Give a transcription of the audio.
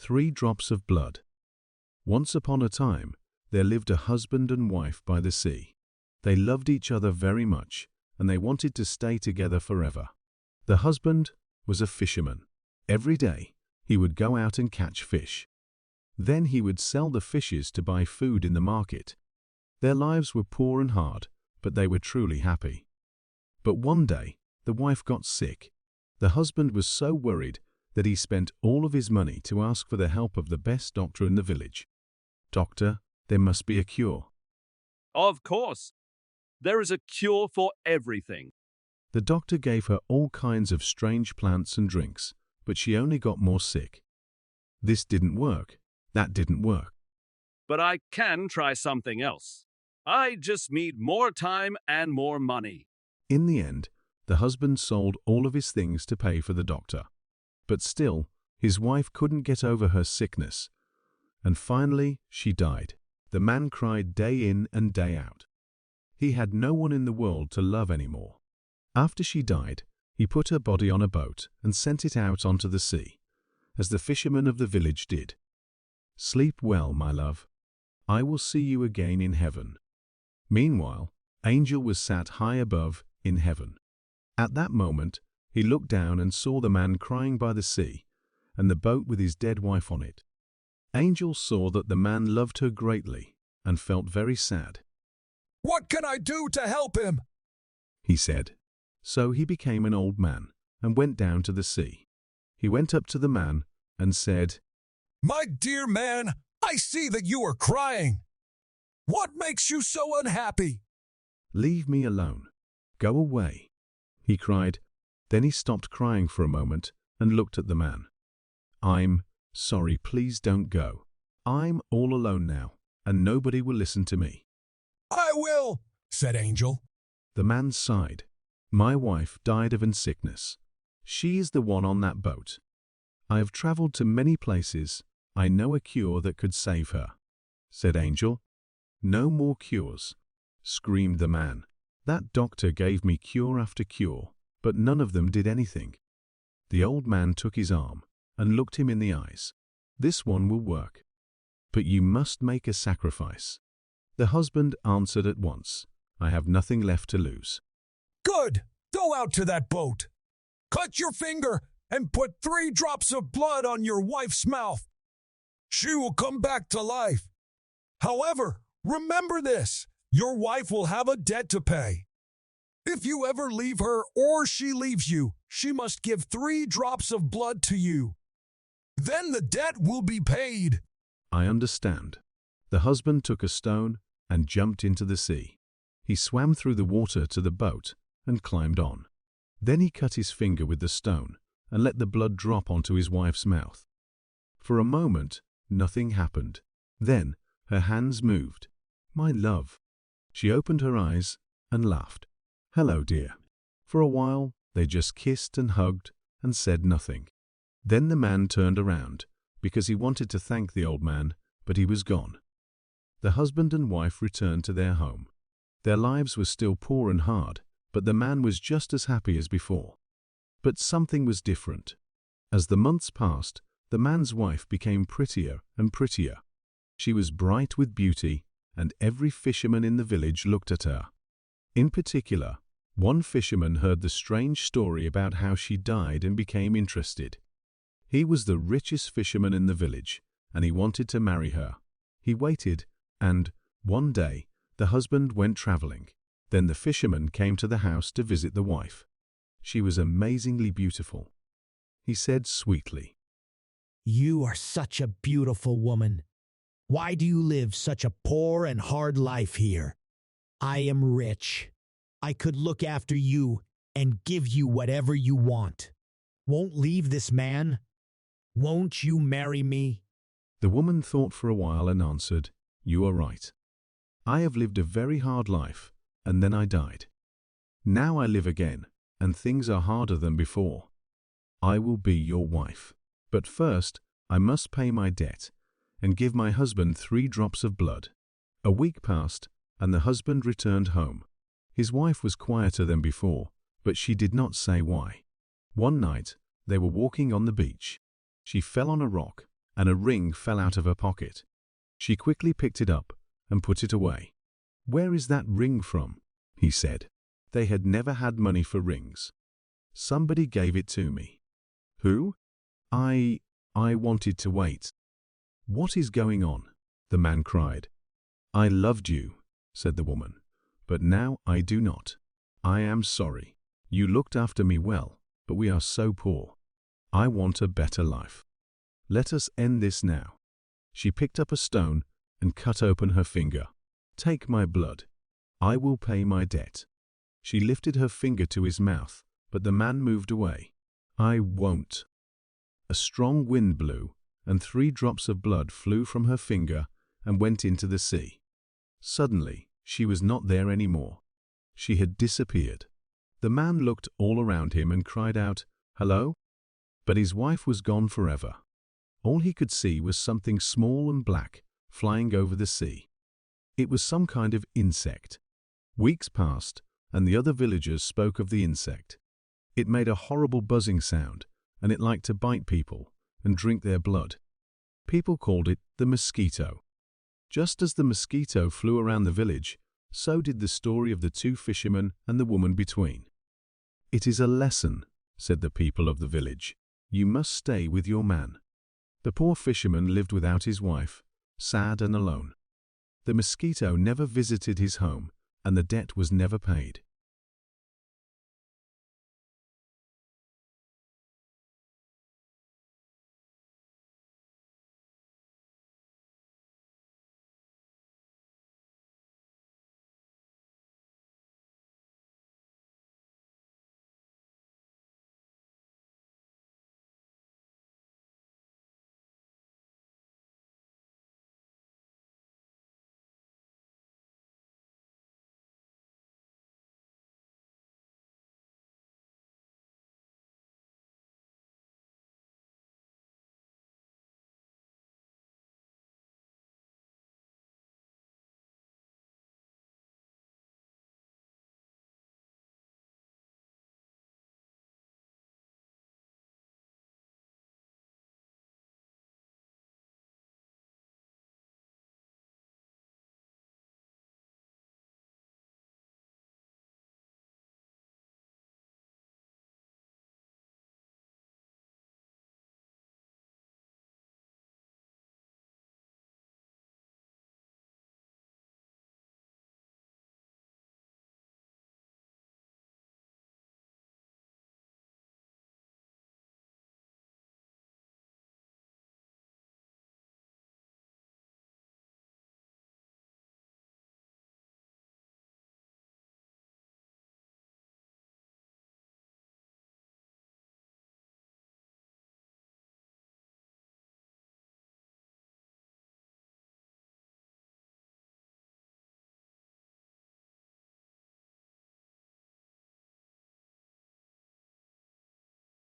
3 drops of blood. Once upon a time, there lived a husband and wife by the sea. They loved each other very much, and they wanted to stay together forever. The husband was a fisherman. Every day, he would go out and catch fish. Then he would sell the fishes to buy food in the market. Their lives were poor and hard, but they were truly happy. But one day, the wife got sick. The husband was so worried that he spent all of his money to ask for the help of the best doctor in the village. "Doctor, there must be a cure." Of course. There is a cure for everything. The doctor gave her all kinds of strange plants and drinks, but she only got more sick. This didn't work. That didn't work. But I can try something else. I just need more time and more money. In the end, the husband sold all of his things to pay for the doctor. But still, his wife couldn't get over her sickness. And finally, she died. The man cried day in and day out. He had no one in the world to love anymore. After she died, he put her body on a boat and sent it out onto the sea, as the fishermen of the village did. "Sleep well, my love. I will see you again in heaven." Meanwhile, Angel was sat high above in heaven. At that moment, he looked down and saw the man crying by the sea, and the boat with his dead wife on it. Angel saw that the man loved her greatly and felt very sad. "What can I do to help him?" he said. So he became an old man and went down to the sea. He went up to the man and said, "My dear man, I see that you are crying. What makes you so unhappy?" "Leave me alone. Go away," he cried. Then he stopped crying for a moment and looked at the man. "I'm sorry, please don't go. I'm all alone now, and nobody will listen to me." "I will," said Angel. The man sighed. "My wife died of sickness. She is the one on that boat. I have traveled to many places. I know a cure that could save her," said Angel. "No more cures," screamed the man. "That doctor gave me cure after cure, but none of them did anything." The old man took his arm and looked him in the eyes. "This one will work, but you must make a sacrifice." The husband answered at once, "I have nothing left to lose." "Good! Go out to that boat. Cut your finger and put 3 drops of blood on your wife's mouth. She will come back to life. However, remember this, your wife will have a debt to pay. If you ever leave her or she leaves you, she must give 3 drops of blood to you. Then the debt will be paid." "I understand." The husband took a stone and jumped into the sea. He swam through the water to the boat and climbed on. Then he cut his finger with the stone and let the blood drop onto his wife's mouth. For a moment, nothing happened. Then her hands moved. "My love." She opened her eyes and laughed. "Hello, dear." For a while, they just kissed and hugged and said nothing. Then the man turned around because he wanted to thank the old man, but he was gone. The husband and wife returned to their home. Their lives were still poor and hard, but the man was just as happy as before. But something was different. As the months passed, the man's wife became prettier and prettier. She was bright with beauty, and every fisherman in the village looked at her. In particular, one fisherman heard the strange story about how she died and became interested. He was the richest fisherman in the village, and he wanted to marry her. He waited, and, one day, the husband went traveling. Then the fisherman came to the house to visit the wife. She was amazingly beautiful. He said sweetly, "You are such a beautiful woman. Why do you live such a poor and hard life here? I am rich. I could look after you and give you whatever you want. Won't leave this man? Won't you marry me?" The woman thought for a while and answered, "You are right. I have lived a very hard life, and then I died. Now I live again, and things are harder than before. I will be your wife. But first, I must pay my debt and give my husband 3 drops of blood." A week passed, and the husband returned home. His wife was quieter than before, but she did not say why. One night, they were walking on the beach. She fell on a rock and a ring fell out of her pocket. She quickly picked it up and put it away. "Where is that ring from?" he said. They had never had money for rings. "Somebody gave it to me." "Who?" I wanted to wait." "What is going on?" the man cried. "I loved you," said the woman, "but now I do not. I am sorry. You looked after me well, but we are so poor. I want a better life. Let us end this now." She picked up a stone and cut open her finger. "Take my blood. I will pay my debt." She lifted her finger to his mouth, but the man moved away. "I won't." A strong wind blew, and 3 drops of blood flew from her finger and went into the sea. Suddenly, she was not there anymore. She had disappeared. The man looked all around him and cried out, "Hello?" But his wife was gone forever. All he could see was something small and black flying over the sea. It was some kind of insect. Weeks passed, and the other villagers spoke of the insect. It made a horrible buzzing sound, and it liked to bite people and drink their blood. People called it the mosquito. Just as the mosquito flew around the village, so did the story of the 2 fishermen and the woman between. "It is a lesson," said the people of the village. "You must stay with your man." The poor fisherman lived without his wife, sad and alone. The mosquito never visited his home, and the debt was never paid.